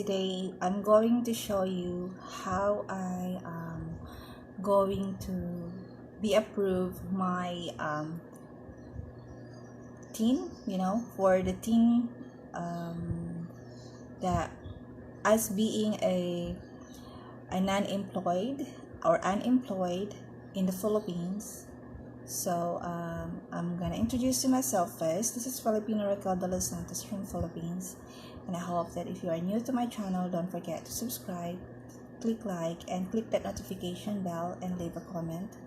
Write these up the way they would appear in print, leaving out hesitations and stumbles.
today I'm going to show you how I am going to be approved my teen, for the teen that as being a non-employed or unemployed in the Philippines. So I'm gonna introduce you myself first. This is Filipina Raquel de los Santos from Philippines, and I hope that if you are new to my channel, don't forget to subscribe, click like, and click that notification bell, and leave a comment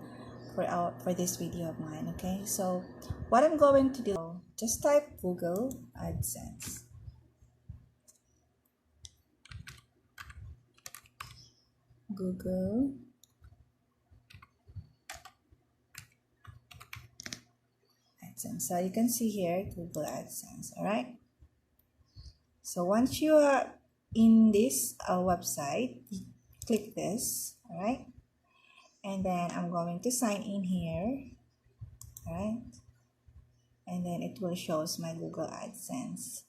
for this video of mine. Okay, so what I'm going to do, just type Google Adsense. Google Adsense. So you can see here Google Adsense. All right. So once you are in this website, click this. All right. And then I'm going to sign in here. All right. And then it will show my Google Adsense.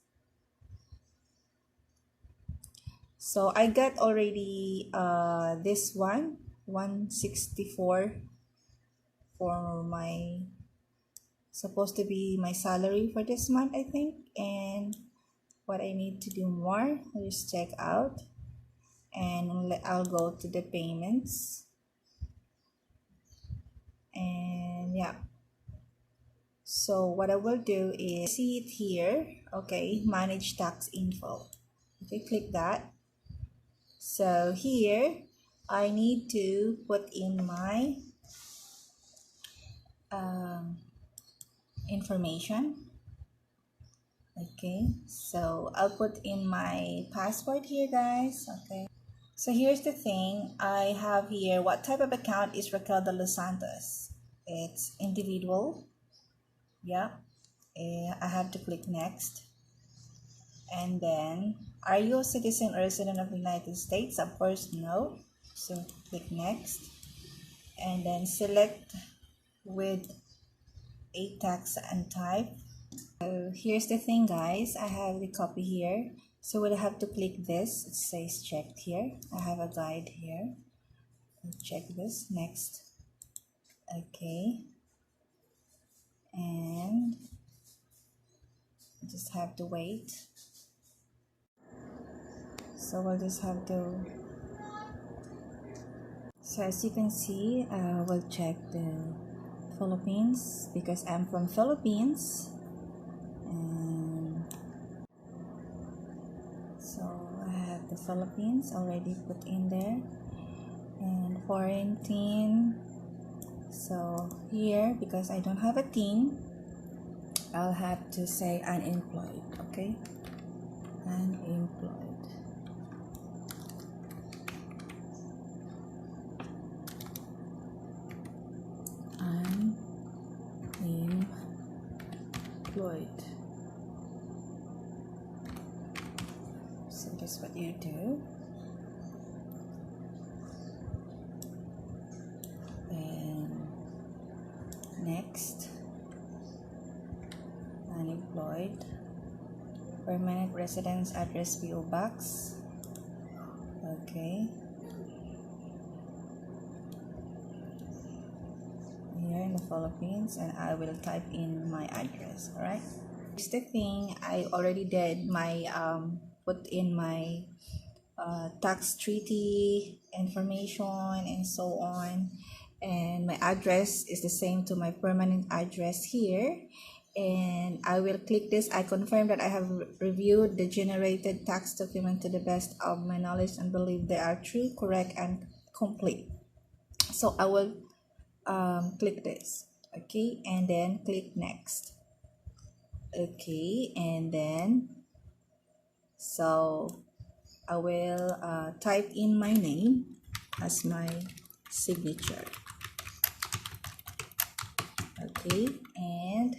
So I got already this 164 for my supposed to be my salary for this month, I think. And what I need to do more is check out, and I'll go to the payments, and yeah. So what I will do is see it here. Okay, manage tax info. Okay, click that. So here I need to put in my information. Okay, so I'll put in my password here, guys. Okay, so here's the thing. I have here, what type of account is Raquel de los Santos? It's individual. Yeah, I have to click next. And then, are you a citizen or resident of the United States? Of course, no. So click next, and then select with a tax and type. So here's the thing, guys. I have the copy here, so we'll have to click this. It says checked here. I have a guide here. I'll check this next. Okay, and just have to wait. So we'll just have to. So as you can see, we'll check the Philippines because I'm from Philippines. And so I have the Philippines already put in there, and quarantine. So here, because I don't have a teen, I'll have to say unemployed. Okay, unemployed. Unemployed. So that's what you do. And next, unemployed, permanent residence address, PO Box. Okay, here in the Philippines, and I will type in my address. All right, here's the thing. I already did my put in my tax treaty information and so on, and my address is the same to my permanent address here. And I will click this. I confirm that I have reviewed the generated tax document to the best of my knowledge and believe they are true, correct, and complete. So I will click this. Okay, and then click next. Okay, and then so I will type in my name as my signature. Okay, and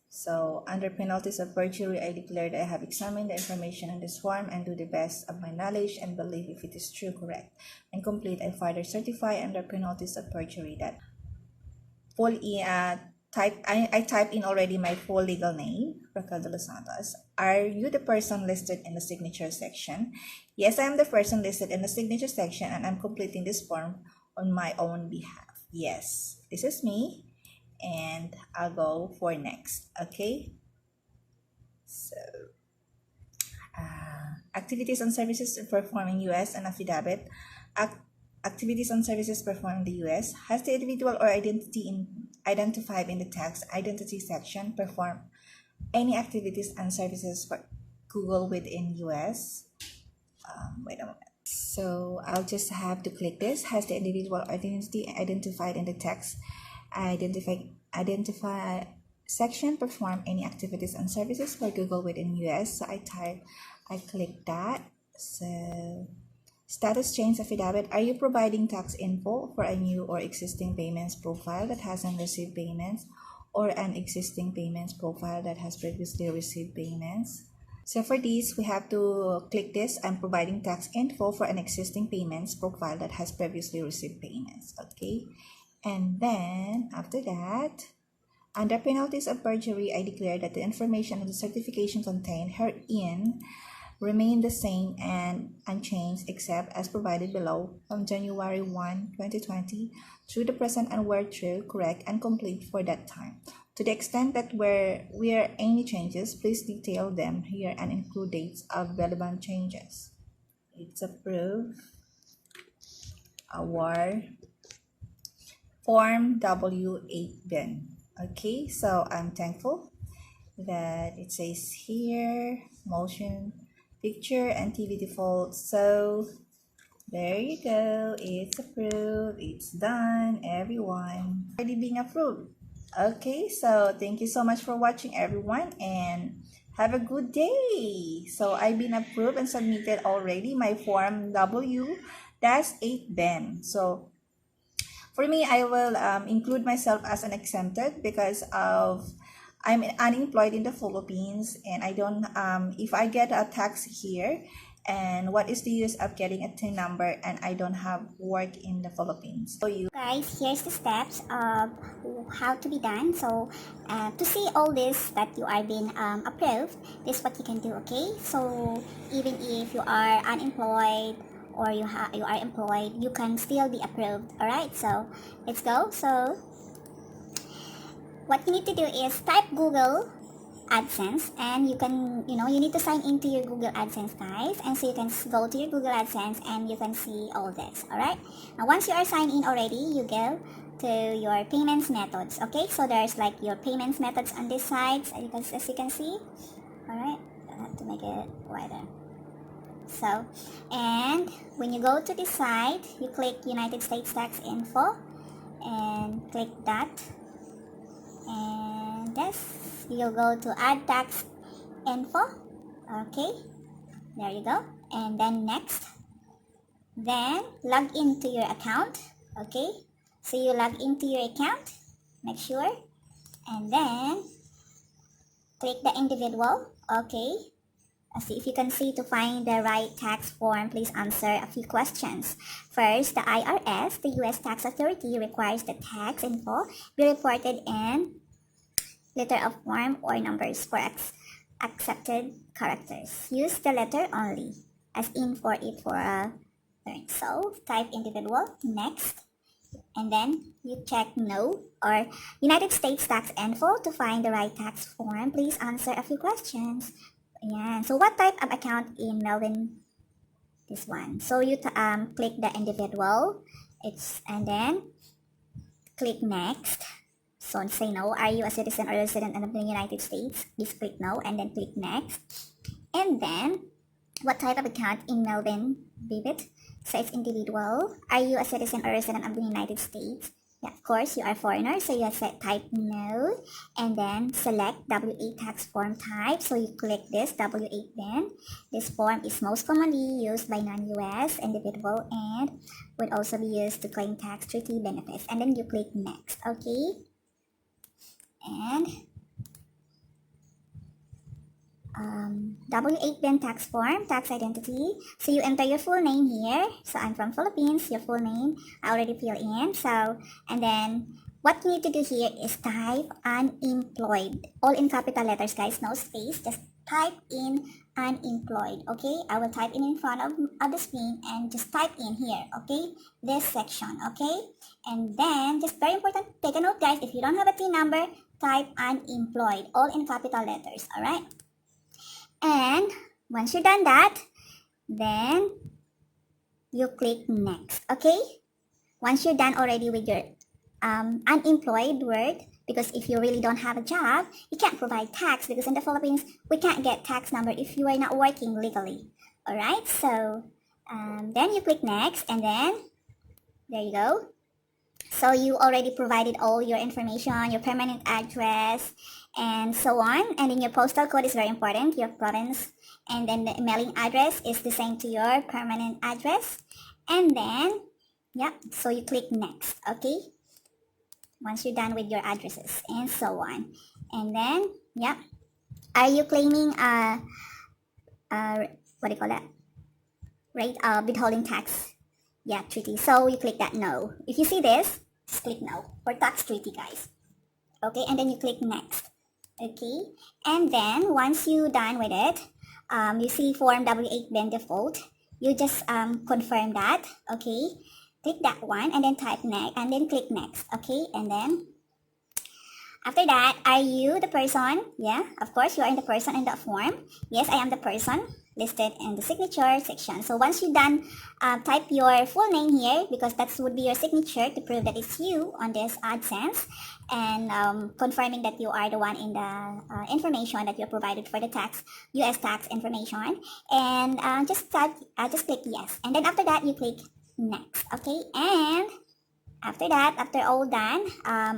so under penalties of perjury, I declare that I have examined the information on this form and do the best of my knowledge and believe if it is true, correct, and complete. I further certify under penalties of perjury that full I typed in already my full legal name, Raquel de los Santos. Are you the person listed in the signature section? Yes, I am the person listed in the signature section, and I'm completing this form on my own behalf. Yes, this is me, and I'll go for next. Okay, so activities and services performed in U.S. and affidavit. Activities and services performed in the U.S. Has the individual or identified in the tax identity section performed any activities and services for Google within U.S.? Wait a moment. So I'll just have to click this. Has the individual identity identified in the text identify section perform any activities and services for Google within US? So I click that. So status change affidavit. Are you providing tax info for a new or existing payments profile that hasn't received payments, or an existing payments profile that has previously received payments? So for this, we have to click this. I'm providing tax info for an existing payments profile that has previously received payments. Okay. And then after that, under penalties of perjury, I declare that the information of the certification contained herein remain the same and unchanged except as provided below from January 1, 2020 through the present, and were true, correct, and complete for that time. To the extent that where any changes, please detail them here and include dates of relevant changes. It's approved. Our Form W-8BEN. Okay, so I'm thankful that it says here motion, picture, and TV default. So there you go. It's approved. It's done, everyone. Already being approved. Okay, so thank you so much for watching, everyone, and have a good day. So I've been approved and submitted already my form W-8BEN. So for me, I will include myself as an exempted because of I'm unemployed in the Philippines, and I don't if I get a tax here, and what is the use of getting a TIN number and I don't have work in the Philippines? So you Guys, here's the steps of how to be done. So to see all this that you are being approved, this is what you can do. Okay, so even if you are unemployed or you are employed, you can still be approved. All right, so let's go. So what you need to do is type Google AdSense, and you need to sign into your Google AdSense, guys, and so you can go to your Google AdSense and you can see all this. All right, now once you are signed in already, you go to your payments methods. Okay, so there's like your payments methods on this side, as you can see. All right, I have to make it wider. So, and when you go to this side, you click United States Tax Info and click that, and this you'll go to add tax info. Okay, there you go, and then next, then log into your account. Okay, so you log into your account, make sure, and then click the individual. Okay, see if you can see, to find the right tax form, please answer a few questions. First, the IRS, the U.S. Tax Authority, requires the tax info be reported in letter of form or numbers for accepted characters. Use the letter only, as in for it for a turn. So type individual, next, and then you check no or United States tax info to find the right tax form. Please answer a few questions. Yeah. So what type of account in Melvin? This one. So you click the individual. And then click next. So say no. Are you a citizen or resident of the United States? Please click no and then click next. And then what type of account in Melvin Vivid? So it's individual. Are you a citizen or resident of the United States? Yeah, of course, you are a foreigner, so you type no, and then select W-8 tax form type. So you click this W-8BEN. This form is most commonly used by non-US individual and would also be used to claim tax treaty benefits. And then you click next, okay? And W-8BEN tax form, tax identity. So you enter your full name here. So I'm from Philippines, your full name I already fill in. So, and then what you need to do here is type unemployed. All in capital letters, guys, no space. Just type in unemployed. Okay, I will type in front of the screen and just type in here. Okay, this section. Okay, and then just very important, take a note, guys. If you don't have a T number, type unemployed. All in capital letters. All right. And once you're done that, then you click next. Okay, once you're done already with your unemployed word, because if you really don't have a job, you can't provide tax, because in the Philippines we can't get tax number if you are not working legally. All right, so then you click next, and then there you go. So you already provided all your information, your permanent address, and so on. And then your postal code is very important, your province. And then the mailing address is the same to your permanent address. And then, yeah, so you click next, okay? Once you're done with your addresses and so on. And then, yeah, are you claiming what do you call that? Rate withholding tax? Yeah, treaty. So you click that no. If you see this, just click no for tax treaty, guys. Okay, and then you click next. Okay, and then once you're done with it, you see form W-8BEN default. You just confirm that. Okay, click that one and then type next and then click next. Okay, and then after that, are you the person? Yeah, of course you are the person in that form. Yes, I am the person listed in the signature section. So once you're done, type your full name here, because that would be your signature to prove that it's you on this Adsense, and confirming that you are the one in the information that you provided for the tax, US tax information, and just click yes, and then after that you click next. Okay, and after that, after all done,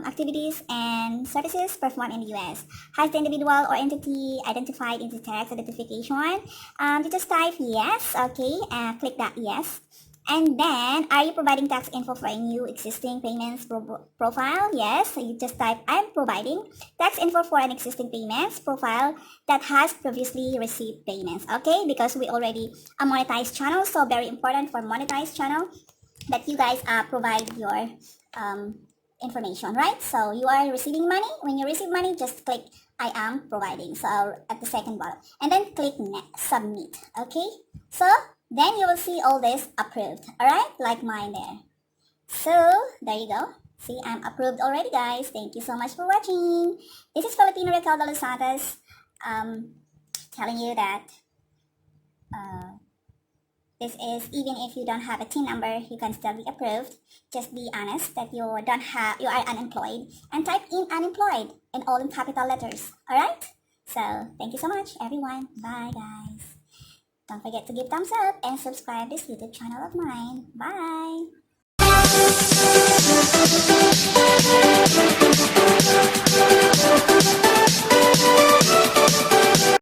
activities and services performed in the US. Has the individual or entity identified in the tax identification? You just type yes, okay, and click that yes. And then, are you providing tax info for a new existing payments profile? Yes, so you just type I'm providing tax info for an existing payments profile that has previously received payments, okay? Because we already a monetized channel, so very important for monetized channel that you guys provide your information, right? So you are receiving money. When you receive money, just click I am providing. So at the second bottom, and then click next, submit. Okay, so then you will see all this approved. All right, like mine there. So there you go. See, I'm approved already, guys. Thank you so much for watching. This is Filipina Raquel de los Santos, telling you that this is even if you don't have a TIN number, you can still be approved. Just be honest that you are unemployed, and type in unemployed in all in capital letters. Alright? So thank you so much, everyone. Bye, guys. Don't forget to give thumbs up and subscribe this YouTube channel of mine. Bye.